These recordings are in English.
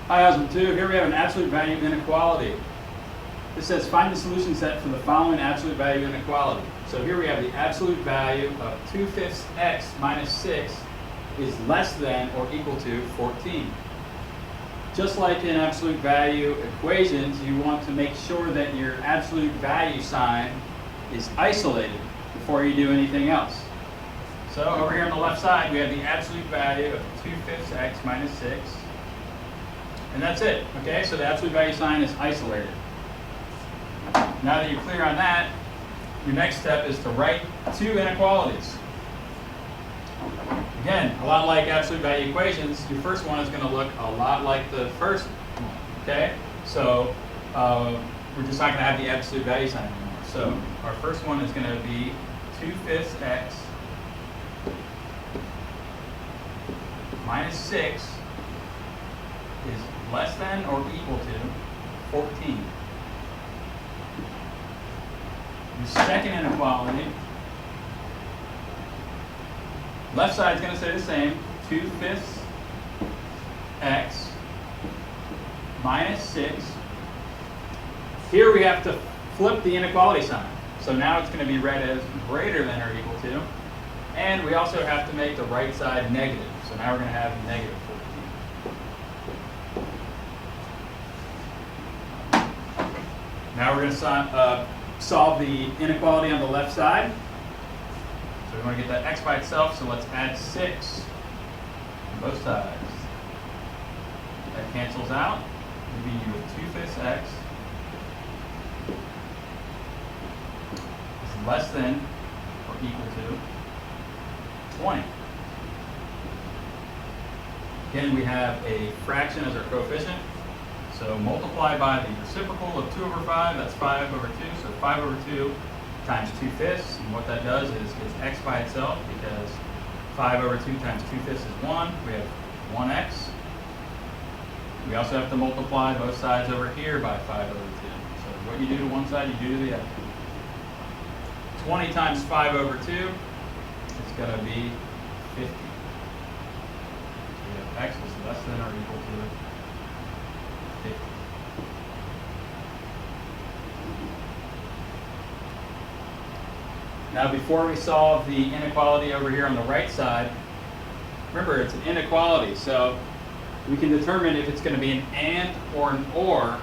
Hi, Algebra 2. Here we have an absolute value inequality. This says find the solution set for the following absolute value inequality. So here we have the absolute value of 2/5 x minus 6 is less than or equal to 14. Just like in absolute value equations, you want to make sure that your absolute value sign is isolated before you do anything else. So over here on the left side, we have the absolute value of 2/5 x minus 6. And that's it, okay? So the absolute value sign is isolated. Now that you're clear on that, your next step is to write two inequalities. Again, a lot like absolute value equations, your first one is going to look a lot like the first one, okay? So we're just not going to have the absolute value sign anymore. So our first one is going to be 2/5 x minus 6 is less than or equal to 14. The second inequality, left side is going to say the same, 2/5 x minus 6. Here we have to flip the inequality sign. So now it's going to be read as greater than or equal to. And we also have to make the right side negative. So now we're going to have negative 14. Now we're going to solve the inequality on the left side. So we want to get that x by itself, so let's add 6 on both sides. That cancels out. We'll be with 2/5 x is less than or equal to 20. Again, we have a fraction as our coefficient. So multiply by the reciprocal of 2/5, that's 5/2. So 5/2 times 2/5. And what that does is gets x by itself, because 5/2 times 2/5 is 1. We have 1x. We also have to multiply both sides over here by 5/2. So what you do to one side, you do to the other. 20 times 5/2 is going to be 50. So we have x is less than or equal to 50. Now before we solve the inequality over here on the right side, remember it's an inequality, so we can determine if it's going to be an and or an or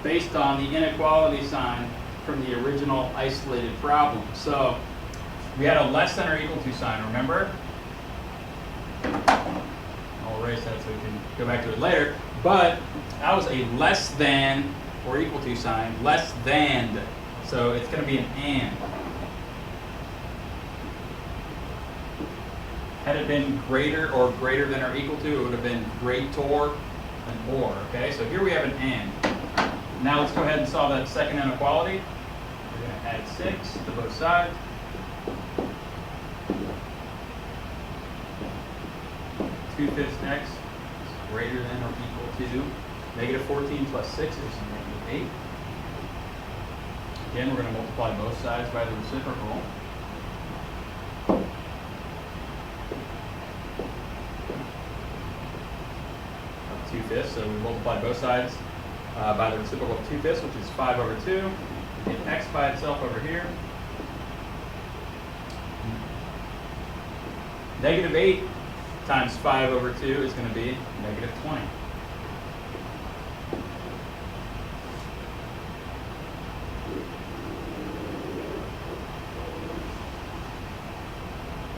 based on the inequality sign from the original isolated problem. So we had a less than or equal to sign, remember? I'll erase that so we can go back to it later. But that was a less than or equal to sign, less than. So it's going to be an and. Had it been greater or greater than or equal to, it would have been greater than or. Okay, so here we have an and. Now let's go ahead and solve that second inequality. We're going to add 6 to both sides. Two-fifths x is greater than or equal to negative 14 plus 6 is negative 8. Again, we're going to multiply both sides by the reciprocal. Of 2/5, so we multiply both sides by the reciprocal of 2/5, which is 5/2. We get x by itself over here. Negative 8 times 5/2 is going to be negative 20.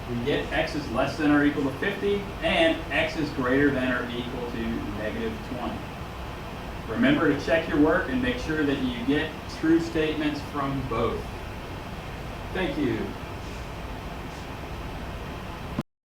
We get x is less than or equal to 50, and x is greater than or equal to negative 20. Remember to check your work and make sure that you get true statements from both. Thank you.